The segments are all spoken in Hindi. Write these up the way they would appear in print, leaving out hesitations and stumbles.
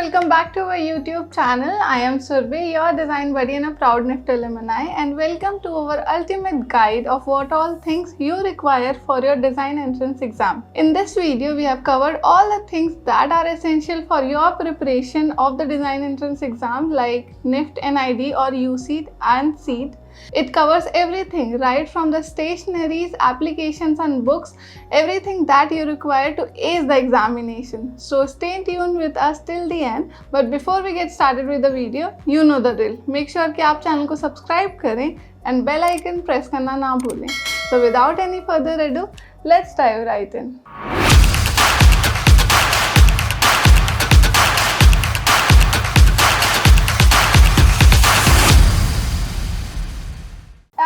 welcome back to our YouTube channel. I am Surbhi, your design buddy and a proud NIFT alumni, and welcome to our ultimate guide of what all things you require for your design entrance exam. In this video, we have covered all the things that are essential for your preparation of the design entrance exam like NIFT, NID or USEET and SEET. It covers everything right from the stationaries, applications and books, everything that you require to ace the examination. So stay tuned with us till the end. But before we get started with the video, you know the drill. Make sure कि आप चैनल को सब्सक्राइब करें and bell icon press करना ना भूलें. So without any further ado, let's dive right in.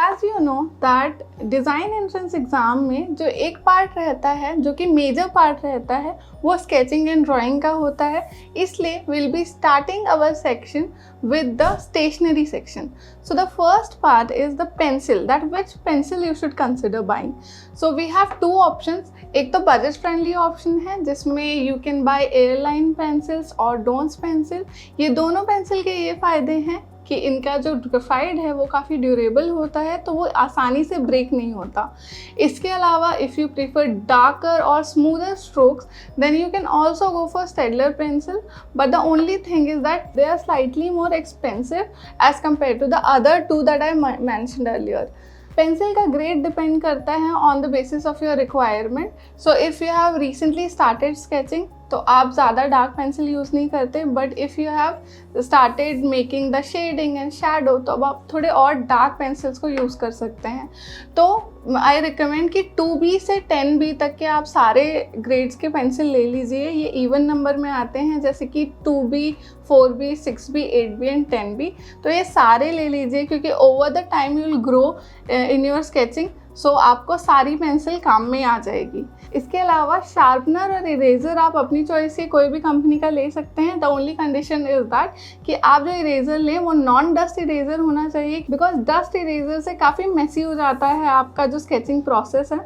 As you know that design entrance exam में जो एक पार्ट रहता है जो कि मेजर पार्ट रहता है वो स्केचिंग एंड ड्राइंग का होता है. इसलिए will be starting our section with the stationery section. So the first part is the pencil, that which pencil you should consider buying. So we have two options. एक तो budget friendly option है जिसमें you can buy airline pencils और Doms pencil. ये दोनों पेंसिल के ये फ़ायदे हैं कि इनका जो ग्रेफाइट है वो काफ़ी ड्यूरेबल होता है, तो वो आसानी से ब्रेक नहीं होता. इसके अलावा इफ़ यू प्रीफर डार्कर और smoother strokes then you can also go for Staedtler pencil, but the only thing is that they are slightly more expensive as compared to the other two that I mentioned earlier. Pencil का ग्रेड डिपेंड करता है on the basis of your requirement. So if you have recently started sketching तो आप ज़्यादा डार्क पेंसिल यूज़ नहीं करते, but if you have started making the shading and shadow तो अब आप थोड़े और डार्क पेंसिल्स को यूज़ कर सकते हैं. तो आई रिकमेंड कि 2B से 10B तक के आप सारे ग्रेड्स के पेंसिल ले लीजिए. ये इवन नंबर में आते हैं जैसे कि 2B, 4B, 6B, 8B and 10B. तो ये सारे ले लीजिए क्योंकि over the time you will grow in your sketching. So आपको सारी पेंसिल काम में आ जाएगी. इसके अलावा शार्पनर और इरेज़र आप अपनी चॉइस से कोई भी कंपनी का ले सकते हैं. The only condition is that कि आप जो इरेज़र लें वो नॉन डस्ट इरेज़र होना चाहिए, बिकॉज डस्ट इरेज़र से काफ़ी मेसी हो जाता है आपका जो स्केचिंग प्रोसेस है.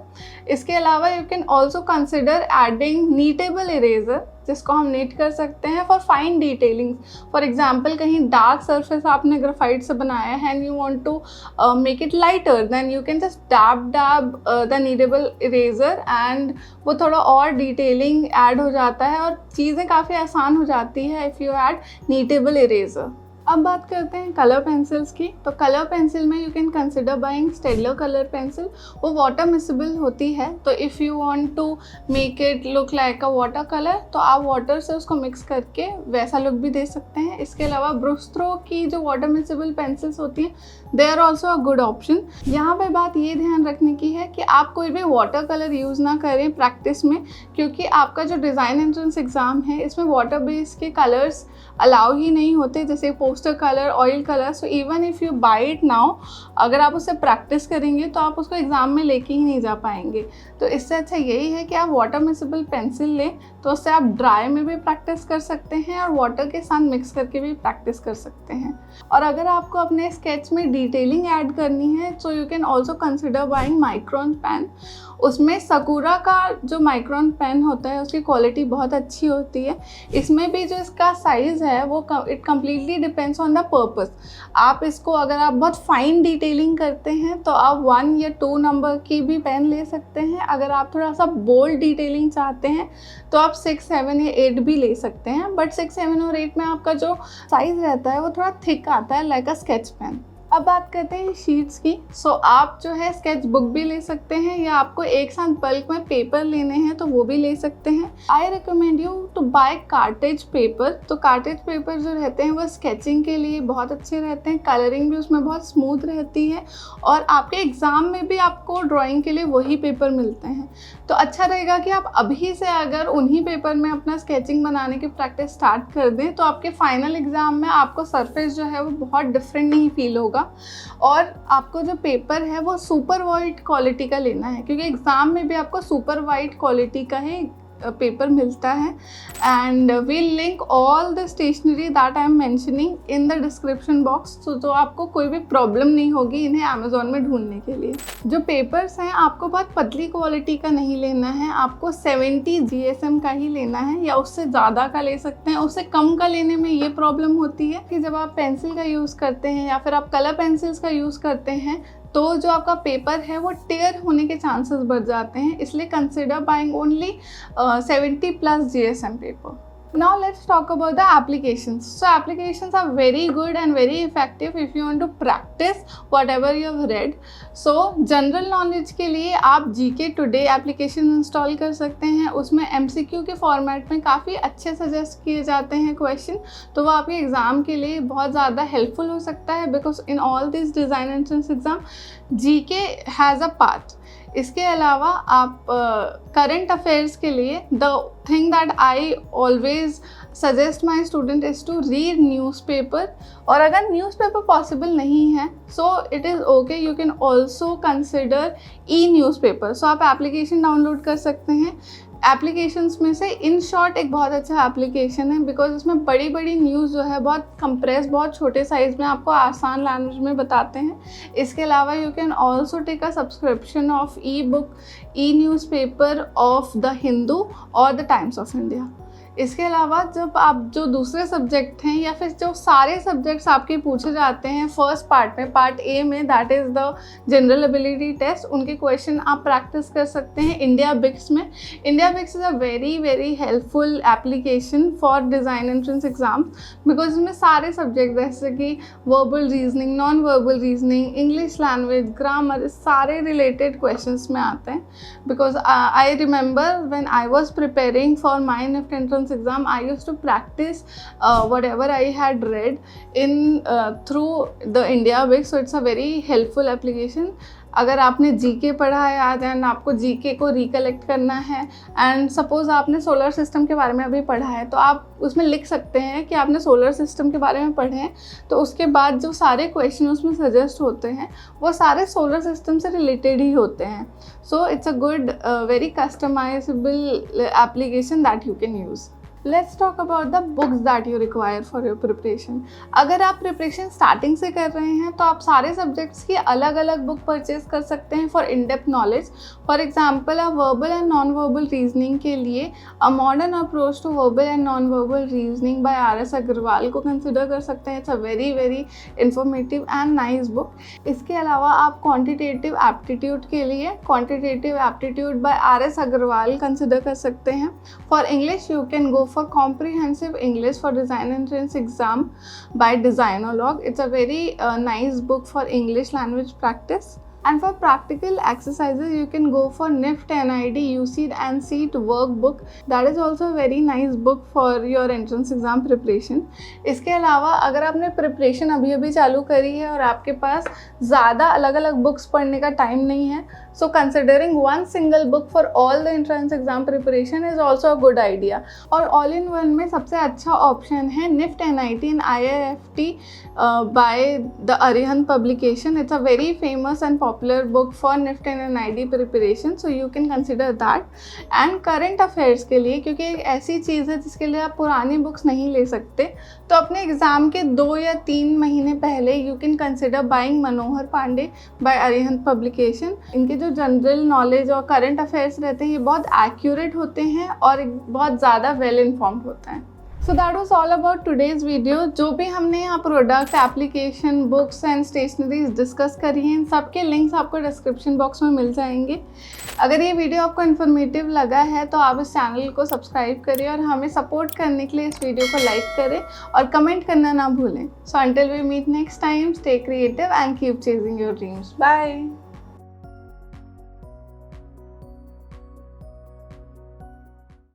इसके अलावा you can also consider adding kneadable eraser जिसको हम नीट कर सकते हैं for fine detailing. For example कहीं डार्क सरफेस आपने ग्रेफाइट से बनाया है and you want to make it lighter, then you can just dab the kneadable eraser and वो थोड़ा और डिटेलिंग ऐड हो जाता है और चीज़ें काफ़ी आसान हो जाती है if you add kneadable eraser. अब बात करते हैं कलर पेंसिल्स की. तो कलर पेंसिल में you can consider buying Staedtler colour pencil. वो वाटर मिसिबल होती है, तो if you want to make it look like a water colour तो आप वाटर से उसको मिक्स करके वैसा लुक भी दे सकते हैं. इसके अलावा ब्रुस्ट्रो की जो वाटर मिसिबल पेंसिल्स होती हैं they are also a good option. यहाँ पे बात ये ध्यान रखने की है कि आप कोई भी वाटर कलर यूज़ ना करें प्रैक्टिस में, क्योंकि आपका जो डिज़ाइन एंट्रेंस एग्ज़ाम है इसमें वाटर बेस्ड के कलर्स अलाउ ही नहीं होते, जैसे poster colour, oil colour. So even if you buy it now, अगर आप उससे प्रैक्टिस करेंगे तो आप उसको एग्ज़ाम में लेके ही नहीं जा पाएंगे. तो इससे अच्छा यही है कि आप वाटर मिसिबल पेंसिल लें, तो उससे आप ड्राई में भी प्रैक्टिस कर सकते हैं और वाटर के साथ मिक्स करके भी प्रैक्टिस कर सकते हैं. और अगर आपको अपने स्केच में डिटेलिंग ऐड करनी है तो you can also consider buying Micron pen. उसमें सकूरा का जो माइक्रोन पेन होता है उसकी क्वालिटी बहुत अच्छी होती है. इसमें भी जो इसका साइज़ है वो it completely depends on the purpose. आप इसको अगर आप बहुत फाइन डिटेलिंग करते हैं तो आप 1 या 2 नंबर की भी पेन ले सकते हैं. अगर आप थोड़ा सा बोल्ड डिटेलिंग चाहते हैं तो आप 6, 7 या 8 भी ले सकते हैं. बट 6, 7 और 8 में आपका जो साइज़ रहता है वो थोड़ा थिक आता है लाइक अ स्केच पेन. अब बात करते हैं शीट्स की. सो आप जो है स्केच बुक भी ले सकते हैं या आपको एक साथ बल्क में पेपर लेने हैं तो वो भी ले सकते हैं. I recommend you to buy cartridge paper. तो कार्टेज पेपर जो रहते हैं वो स्केचिंग के लिए बहुत अच्छे रहते हैं. कलरिंग भी उसमें बहुत स्मूथ रहती है और आपके एग्ज़ाम में भी आपको ड्राइंग के लिए वही पेपर मिलते हैं. तो अच्छा रहेगा कि आप अभी से अगर उन्हीं पेपर में अपना स्केचिंग बनाने की प्रैक्टिस स्टार्ट कर दें तो आपके फाइनल एग्ज़ाम में आपको सरफेस जो है वो बहुत डिफरेंट नहीं फील होगा. और आपको जो पेपर है वो सुपर वाइट क्वालिटी का लेना है, क्योंकि एग्ज़ाम में भी आपको सुपर वाइट क्वालिटी का ही पेपर मिलता है and we'll link all the stationery that I am mentioning in the description box, तो आपको कोई भी प्रॉब्लम नहीं होगी इन्हें अमेजोन में ढूंढने के लिए। जो पेपर्स हैं आपको बहुत पतली क्वालिटी का नहीं लेना है, आपको 70 GSM का ही लेना है या उससे ज़्यादा का ले सकते हैं। उससे कम का लेने में ये प्रॉब्लम होती है कि जब आप पेंसिल का यूज़ करते हैं या फिर आप कलर पेंसिल्स का यूज़ करते हैं तो जो आपका पेपर है वो टेयर होने के चांसेस बढ़ जाते हैं, इसलिए consider buying only 70+ GSM paper. Now let's talk about the applications. So applications are very good and very effective if you want to practice whatever you have read. So general knowledge के लिए आप GK Today application install कर सकते हैं। उसमें MCQ के फॉर्मेट में काफ़ी अच्छे सजेस्ट किए जाते हैं क्वेश्चन, तो वो आपके एग्ज़ाम के लिए बहुत ज़्यादा हेल्पफुल हो सकता है because in all this design entrance exam GK has a part. इसके अलावा आप करंट अफेयर्स के लिए the thing that I always suggest my student is to read newspaper, और अगर न्यूज़पेपर पॉसिबल नहीं है so it is okay, you can also consider newspaper. So आप एप्लीकेशन डाउनलोड कर सकते हैं। एप्लीकेशंस में से इन शॉर्ट एक बहुत अच्छा एप्लीकेशन है बिकॉज इसमें बड़ी बड़ी न्यूज़ जो है बहुत कंप्रेस, बहुत छोटे साइज़ में आपको आसान लैंग्वेज में बताते हैं। इसके अलावा you can also take a subscription of e-book, newspaper of the Hindu और द टाइम्स ऑफ इंडिया। इसके अलावा जब आप जो दूसरे सब्जेक्ट हैं या फिर जो सारे सब्जेक्ट्स आपके पूछे जाते हैं फर्स्ट पार्ट में, पार्ट ए में, that is the general ability test, उनके क्वेश्चन आप प्रैक्टिस कर सकते हैं इंडिया बिक्स में। IndiaBIX is a very very helpful application for design entrance exam because इसमें सारे सब्जेक्ट जैसे कि verbal reasoning, non verbal reasoning, English language, grammar, सारे रिलेटेड क्वेश्चंस में आते हैं। Because I remember when I was preparing for my NIFT entrance exam, I used to practice whatever I had read in through the India Big, so it's a very helpful application. अगर आपने GK पढ़ा है आज एंड आपको GK को रिकलेक्ट करना है एंड सपोज़ आपने सोलर सिस्टम के बारे में अभी पढ़ा है तो आप उसमें लिख सकते हैं कि आपने सोलर सिस्टम के बारे में पढ़े हैं, तो उसके बाद जो सारे क्वेश्चन उसमें सजेस्ट होते हैं वो सारे सोलर सिस्टम से रिलेटेड ही होते हैं। So it's a good very customizable application that you can use. Let's talk about the books that you require for your preparation. अगर आप प्रिपरेशन स्टार्टिंग से कर रहे हैं तो आप सारे सब्जेक्ट्स की अलग अलग बुक परचेज कर सकते हैं for in depth knowledge. For example आप verbal and non verbal reasoning के लिए a modern approach to verbal and non verbal reasoning by RS Agarwal को कंसिडर कर सकते हैं। It's a very very informative and nice book. इसके अलावा आप क्वान्टिटेटिव एप्टीट्यूड के लिए quantitative aptitude by RS Agarwal consider कर सकते हैं। For English you can go for comprehensive English for design entrance exam by Designologue. It's a very nice book for English language practice. And for practical exercises you can go for NIFT NID UCEED and CEET workbook. That is also a very nice book for your entrance exam preparation. इसके अलावा अगर आपने प्रिपरेशन अभी अभी चालू करी है और आपके पास ज़्यादा अलग अलग बुक्स पढ़ने का टाइम नहीं है, so considering one single book for all the entrance exam preparation is also a good idea. और all in one में सबसे अच्छा ऑप्शन है NIFT NIT and IIFT by the Arihant publication. It's a very famous and popular book for NIFT and NID preparation, so you can consider that. And current affairs के लिए, क्योंकि एक ऐसी चीज़ है जिसके लिए आप पुरानी बुक्स नहीं ले सकते, तो अपने एग्ज़ाम के 2 या 3 महीने पहले you can consider buying Manohar Pandey by Arihant publication. इनके जो जनरल नॉलेज और करंट अफेयर्स रहते हैं ये बहुत एक्यूरेट होते हैं और बहुत ज़्यादा वेल इन्फॉर्म्ड होता है। So that was all about today's video. जो भी हमने यहाँ product, application, books and stationeries discuss करी हैं, इन सब के लिंक्स आपको डिस्क्रिप्शन बॉक्स में मिल जाएंगे। अगर ये वीडियो आपको इन्फॉर्मेटिव लगा है तो आप इस चैनल को सब्सक्राइब करें और हमें सपोर्ट करने के लिए इस वीडियो को लाइक करें और कमेंट करना ना भूलें। So until we meet next time, stay creative and keep chasing your dreams. Bye.